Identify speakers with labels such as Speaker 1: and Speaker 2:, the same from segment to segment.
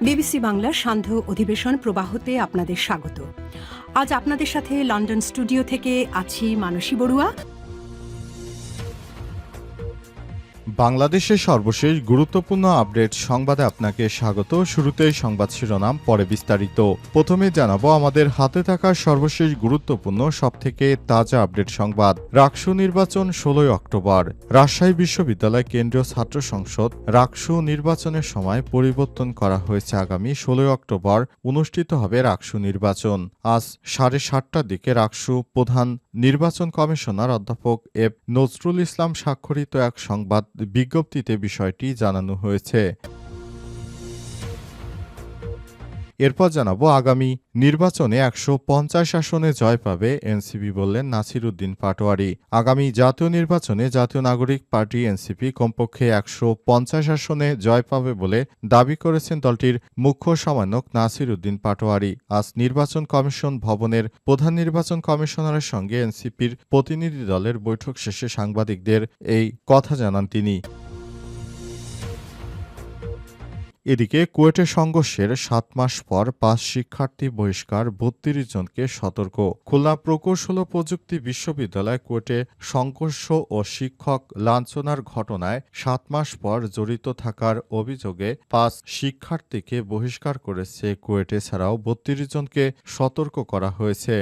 Speaker 1: BBC বাংলার সান্ধ্য অধিবেশন প্রবাহতে আপনাদের স্বাগত। আজ আপনাদের সাথে লন্ডন স্টুডিও থেকে আছি মানসী বড়ুয়া।
Speaker 2: বাংলাদেশের সর্বশেষ গুরুত্বপূর্ণ আপডেট সংবাদে আপনাকে স্বাগত। শুরুতেই সংবাদ শিরোনাম, পরে বিস্তারিত। প্রথমে জানাবো আমাদের হাতে থাকা সর্বশেষ গুরুত্বপূর্ণ সবথেকে তাজা আপডেট সংবাদ। রাকসু নির্বাচন 16 অক্টোবর। রাজশাহী বিশ্ববিদ্যালয় কেন্দ্রীয় ছাত্র সংসদ রাকসু নির্বাচনের সময় পরিবর্তন করা হয়েছে। আগামী 16 অক্টোবর অনুষ্ঠিত হবে রাকসু নির্বাচন। আজ 7:30টার দিকে রাকসু প্রধান নির্বাচন কমিশনার অধ্যাপক এফ নজরুল ইসলাম স্বাক্ষরিত এক সংবাদ বিজ্ঞপ্তিতে বিষয়টি জানানো হয়েছে। এরপর জানাবো আগামী নির্বাচনে 150 আসনে জয় পাবে এনসিপি, বললেন নাসির উদ্দিন পাটোয়ারি। আগামী জাতীয় নির্বাচনে জাতীয় নাগরিক পার্টি এনসিপি কমপক্ষে 150 আসনে জয় পাবে বলে দাবি করেছেন দলটির মুখ্য সমন্বয়ক নাসির উদ্দিন পাটোয়ারি। আজ নির্বাচন কমিশন ভবনের প্রধান নির্বাচন কমিশনারের সঙ্গে এনসিপির প্রতিনিধি দলের বৈঠক শেষে সাংবাদিকদের এই কথা জানান তিনি। এদিকে কুয়েটে সংঘর্ষের 7 মাস পর 5 শিক্ষার্থী বহিষ্কার, 32 জনকে সতর্ক। খুলনা প্রকৌশল ও প্রযুক্তি বিশ্ববিদ্যালয় কুয়েটে সংঘর্ষ ও শিক্ষক লাঞ্ছনার ঘটনায় 7 মাস পর জড়িত থাকার অভিযোগে 5 শিক্ষার্থীকে বহিষ্কার করেছে কুয়েট। এছাড়াও 32 জনকে সতর্ক করা হয়েছে।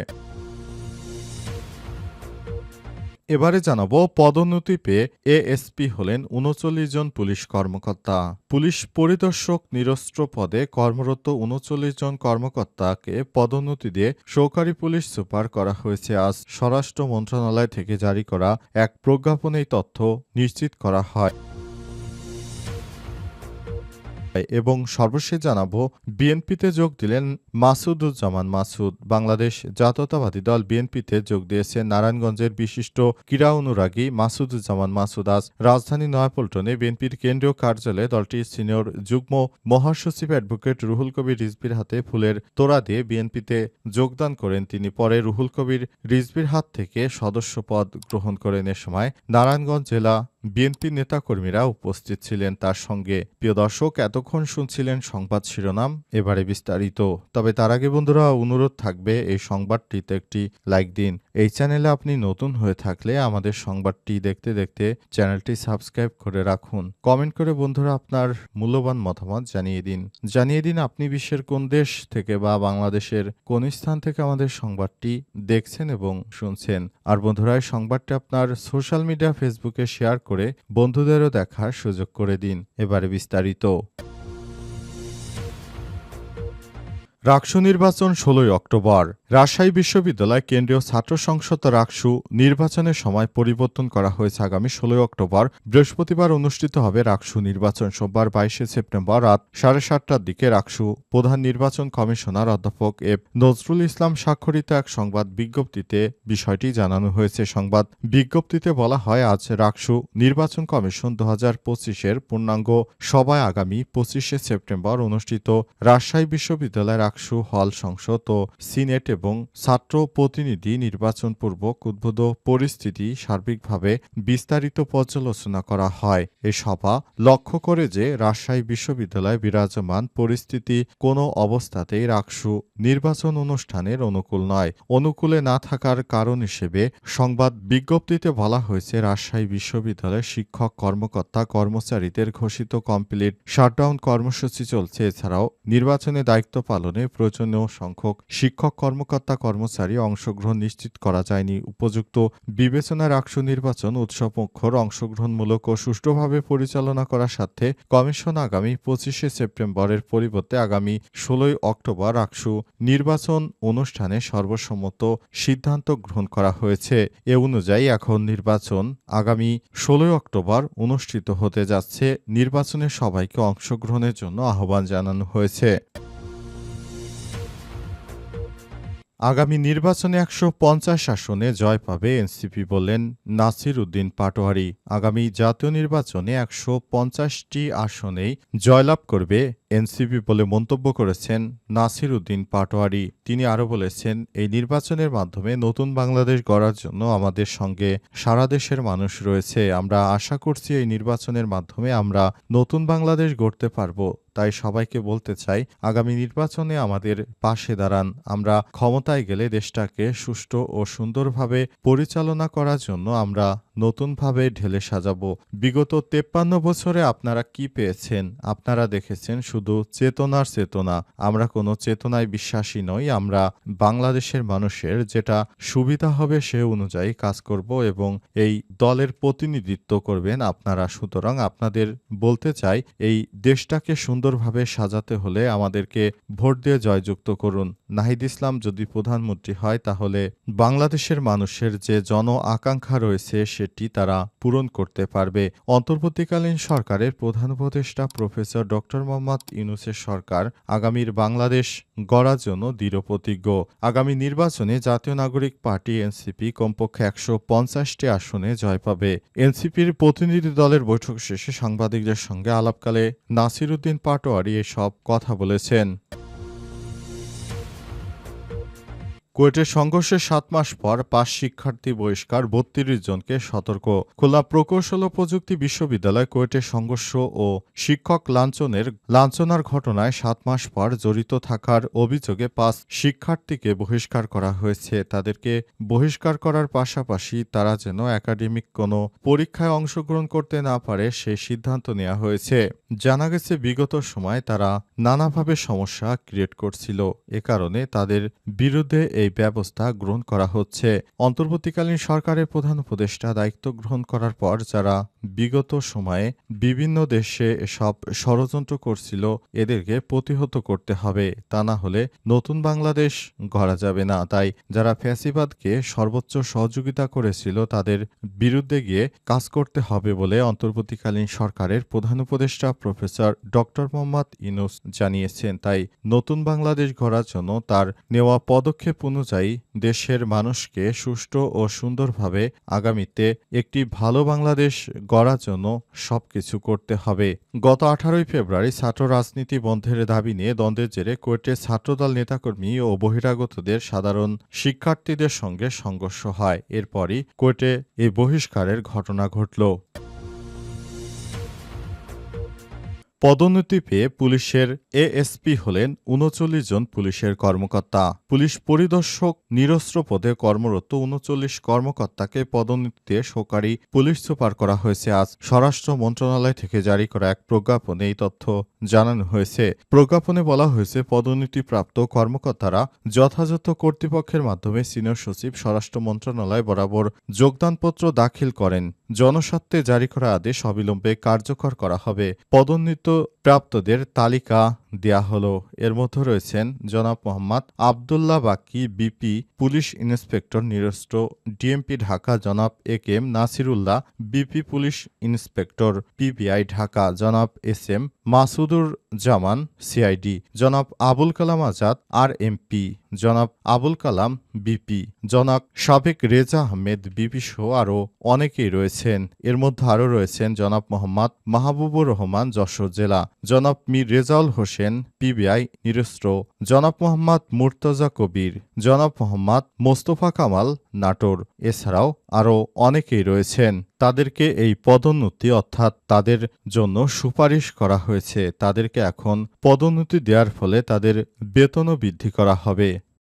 Speaker 2: এবারে জানাবো পদোন্নতি পেয়ে এএসপি হলেন 39 জন পুলিশ কর্মকর্তা। পুলিশ পরিদর্শক নিরস্ত্র পদে কর্মরত 39 জন কর্মকর্তাকে পদোন্নতি দিয়ে সহকারী পুলিশ সুপার করা হয়েছে। আজ স্বরাষ্ট্র মন্ত্রণালয় থেকে জারি করা এক প্রজ্ঞাপনে এই তথ্য নিশ্চিত করা হয়। এবং সর্বশেষ জানাবো বিএনপিতে যোগ দিলেন মাসুদুজ্জামান মাসুদ। বাংলাদেশ জাতীয়তাবাদী দল বিএনপিতে যোগ দিয়েছে নারায়ণগঞ্জের বিশিষ্ট ক্রীড়া অনুরাগী মাসুদুজ্জামান মাসুদ। আজ রাজধানী নয়াপল্টনে বিএনপির কেন্দ্রীয় কার্যালয়ে দলটির সিনিয়র যুগ্ম মহাসচিব অ্যাডভোকেট রুহুল কবির রিজভীর হাতে ফুলের তোড়া দিয়ে বিএনপিতে যোগদান করেন তিনি। পরে রুহুল কবির রিজভীর হাত থেকে সদস্য পদ গ্রহণ করেন। এ সময় নারায়ণগঞ্জ জেলা বিএনপি নেতাকর্মীরা উপস্থিত ছিলেন তার সঙ্গে। প্রিয় দর্শক, এতক্ষণ শুনছিলেন সংবাদ শিরোনাম, এবারে বিস্তারিত। তবে তার আগে বন্ধুরা অনুরোধ থাকবে এই সংবাদটিতে একটি লাইক দিন। এই চ্যানেলে আপনি নতুন হয়ে থাকলে আমাদের সংবাদটি দেখতে দেখতে চ্যানেলটি সাবস্ক্রাইব করে রাখুন। কমেন্ট করে বন্ধুরা আপনার মূল্যবান মতামত জানিয়ে দিন আপনি বিশ্বের কোন দেশ থেকে বা বাংলাদেশের কোন স্থান থেকে আমাদের সংবাদটি দেখছেন এবং শুনছেন। আর বন্ধুরা এই সংবাদটি আপনার সোশ্যাল মিডিয়া ফেসবুকে শেয়ার করে বন্ধুদেরও দেখার সুযোগ করে দিন। এবারে বিস্তারিত। রাকসু নির্বাচন 16 অক্টোবর। রাজশাহী বিশ্ববিদ্যালয় কেন্দ্রীয় ছাত্র সংসদ রাকসু নির্বাচনের সময় পরিবর্তন করা হয়েছে। আগামী 16 অক্টোবর বৃহস্পতিবার অনুষ্ঠিত হবে রাকসু নির্বাচন। সোমবার 22 সেপ্টেম্বর রাত 7:30টার দিকে রাকসু প্রধান নির্বাচন কমিশনার অধ্যাপক এফ নজরুল ইসলাম স্বাক্ষরিত এক সংবাদ বিজ্ঞপ্তিতে বিষয়টি জানানো হয়েছে। সংবাদ বিজ্ঞপ্তিতে বলা হয়, আজ রাকসু নির্বাচন কমিশন 2025-এর পূর্ণাঙ্গ সভায় আগামী 25 সেপ্টেম্বর অনুষ্ঠিত রাজশাহী বিশ্ববিদ্যালয় রাকসু হল সংসদ ও সিনেট এবং ছাত্র প্রতিনিধি নির্বাচন পূর্বক উদ্ভূত পরিস্থিতি সার্বিকভাবে বিস্তারিত পর্যালোচনা করা হয়। এই সভা লক্ষ্য করে যে রাজশাহী বিশ্ববিদ্যালয়ে বিরাজমান পরিস্থিতি কোনো অবস্থাতেই রাকসু নির্বাচন অনুষ্ঠানের অনুকূল নয়। অনুকূলে না থাকার কারণ হিসেবে সংবাদ বিজ্ঞপ্তিতে বলা হয়েছে, রাজশাহী বিশ্ববিদ্যালয়ের শিক্ষক কর্মকর্তা কর্মচারীদের ঘোষিত কমপ্লিট শাটডাউন কর্মসূচি চলছে। এছাড়াও নির্বাচনে দায়িত্ব পালনে প্রয়োজনীয় সংখ্যক শিক্ষক কর্মকর্তা কর্মচারী অংশগ্রহণ নিশ্চিত করা যায়নি। উপযুক্ত বিবেচনায় রাকসু নির্বাচন উৎসবমুখর, অংশগ্রহণমূলক ও সুষ্ঠুভাবে পরিচালনা করার স্বার্থে কমিশন আগামী 25 সেপ্টেম্বরের পরিবর্তে আগামী 16 অক্টোবর রাকসু নির্বাচন অনুষ্ঠানে সর্বসম্মত সিদ্ধান্ত গ্রহণ করা হয়েছে। এ অনুযায়ী এখন নির্বাচন আগামী 16 অক্টোবর অনুষ্ঠিত হতে যাচ্ছে। নির্বাচনে সবাইকে অংশগ্রহণের জন্য আহ্বান জানানো হয়েছে। আগামী নির্বাচনে 150 আসনে জয় পাবে এনসিপি, বললেন নাসির উদ্দিন পাটোয়ারি। আগামী জাতীয় নির্বাচনে 150টি আসনেই জয়লাভ করবে এনসিপি বলে মন্তব্য করেছেন নাসির উদ্দিন পাটোয়ারি। তিনি আরও বলেছেন, এই নির্বাচনের মাধ্যমে নতুন বাংলাদেশ গড়ার জন্য আমাদের সঙ্গে সারা দেশের মানুষ রয়েছে। আমরা আশা করছি এই নির্বাচনের মাধ্যমে আমরা নতুন বাংলাদেশ গড়তে পারব। তাই সবাইকে বলতে চাই, আগামী নির্বাচনে আমাদের পাশে দাঁড়ান। আমরা ক্ষমতায় গেলে দেশটাকে সুষ্ঠু ও সুন্দরভাবে পরিচালনা করার জন্য আমরা নতুনভাবে ঢেলে সাজাবো। বিগত 53 বছরে আপনারা কি পেয়েছেন? আপনারা দেখেছেন শুধু চেতনার চেতনা। আমরা কোনো চেতনায় বিশ্বাসী নই। আমরা বাংলাদেশের মানুষের যেটা সুবিধা হবে সে অনুযায়ী কাজ করব এবং এই দলের প্রতিনিধিত্ব করবেন আপনারা। সুতরাং আপনাদের বলতে চাই, এই দেশটাকে সুন্দরভাবে সাজাতে হলে আমাদেরকে ভোট দিয়ে জয়যুক্ত করুন। নাহিদ ইসলাম যদি প্রধানমন্ত্রী হয় তাহলে বাংলাদেশের মানুষের যে জন আকাঙ্ক্ষা রয়েছে সেটি তারা পূরণ করতে পারবে। অন্তর্বর্তীকালীন সরকারের প্রধান উপদেষ্টা প্রফেসর ডক্টর মোহাম্মদ ইউনূসের সরকার আগামীর বাংলাদেশ গড়ার জন্য দৃঢ়প্রতিজ্ঞ। আগামী নির্বাচনে জাতীয় নাগরিক পার্টি এনসিপি কমপক্ষে ১৫০টি আসনে জয় পাবে। এনসিপির প্রতিনিধি দলের বৈঠক শেষে সাংবাদিকদের সঙ্গে আলাপকালে নাসির উদ্দিন পাটোয়ারি এসব কথা বলেছেন। কুয়েটের সংঘর্ষের ৭ মাস পর ৫ শিক্ষার্থী বহিষ্কার, ৩২ জনকে সতর্ক। খুলনা প্রকৌশল ও প্রযুক্তি বিশ্ববিদ্যালয় কুয়েটের সংঘর্ষ ও শিক্ষক লাঞ্ছনার ঘটনায় ৭ মাস পর জড়িত থাকার অভিযোগে ৫ শিক্ষার্থীকে বহিষ্কার করা হয়েছে। তাদেরকে বহিষ্কার করার পাশাপাশি তারা যেন একাডেমিক কোনো পরীক্ষায় অংশগ্রহণ করতে না পারে সেই সিদ্ধান্ত নেওয়া হয়েছে। জানা গেছে বিগত সময় তারা নানাভাবে সমস্যা ক্রিয়েট করছিল। এ কারণে তাদের বিরুদ্ধে এই ব্যবস্থা গ্রহণ করা হচ্ছে। অন্তর্বর্তীকালীন সরকারের প্রধান উপদেষ্টা দায়িত্ব গ্রহণ করার পর যারা বিগত সময়ে বিভিন্ন দেশে এসব ষড়যন্ত্র করছিল, এদেরকে প্রতিহত করতে হবে। তা না হলে নতুন বাংলাদেশ গড়া যাবে না। তাই যারা ফ্যাসিবাদকে সর্বোচ্চ সহযোগিতা করেছিল তাদের বিরুদ্ধে গিয়ে কাজ করতে হবে বলে অন্তর্বর্তীকালীন সরকারের প্রধান উপদেষ্টা প্রফেসর ডক্টর মোহাম্মদ ইউনূস জানিয়েছেন। তাই নতুন বাংলাদেশ গড়ার জন্য তার নেওয়া পদক্ষেপ অনুযায়ী দেশের মানুষকে সুষ্ঠু ও সুন্দরভাবে আগামীতে একটি ভালো বাংলাদেশ গড়ার জন্য সবকিছু করতে হবে। গত 18 ফেব্রুয়ারি ছাত্র রাজনীতি বন্ধের দাবি নিয়ে দ্বন্দ্বের জেরে কুয়েটের ছাত্রদল নেতাকর্মী ও বহিরাগতদের সাধারণ শিক্ষার্থীদের সঙ্গে সংঘর্ষ হয়। এরপরই কুয়েটে এই বহিষ্কারের ঘটনা ঘটল। পদোন্নতি পেয়ে পুলিশের এএসপি হলেন ৩৯ জন পুলিশের কর্মকর্তা। পুলিশ পরিদর্শক নিরস্ত্র পদে কর্মরত ৩৯ কর্মকর্তাকে পদোন্নতিতে সহকারী পুলিশ সুপার করা হয়েছে। আজ স্বরাষ্ট্র মন্ত্রণালয় থেকে জারি করা এক প্রজ্ঞাপনে এই তথ্য জানানো হয়েছে। প্রজ্ঞাপনে বলা হয়েছে, পদোন্নতিপ্রাপ্ত কর্মকর্তারা যথাযথ কর্তৃপক্ষের মাধ্যমে সিনিয়র সচিব স্বরাষ্ট্র মন্ত্রণালয় বরাবর যোগদানপত্র দাখিল করেন। জনস্বার্থে জারি করা আদেশ অবিলম্বে কার্যকর করা হবে। পদোন্নতি প্রাপ্তদের তালিকা দেয়া হলো। এর মধ্যে রয়েছেন জনাব Mohammad Abdullah Baki, BP police inspector নিরস্ত্র, ডিএমপি ঢাকা জনাব AKM Nasirullah, BP police inspector PBI Dhaka জনাব এসএম মাসুদুর জামান সিআইডি, জনাব আবুল কালাম আজাদ আরএমপি, জনাব আবুল কালাম বিপি, জনাব সাবেক রেজা আহমেদ বিপি সহ আরও অনেকেই রয়েছেন। এর মধ্যে আরও রয়েছেন জনাব মোহাম্মদ মাহবুবুর রহমান যশোর জেলা, জনাব মীর রেজাউল হোসেন পিবিআই নিরস্ত্র, জনাব মোহাম্মদ মুর্তজা কবির, জনাব মোহাম্মদ মোস্তফা কামাল নাটোর। এছাড়াও আরও অনেকেই রয়েছেন। তাদেরকে এই পদোন্নতি অর্থাৎ তাদের জন্য সুপারিশ করা হয়েছে। তাদেরকে এখন পদোন্নতি দেওয়ার ফলে তাদের বেতনও বৃদ্ধি করা হবে।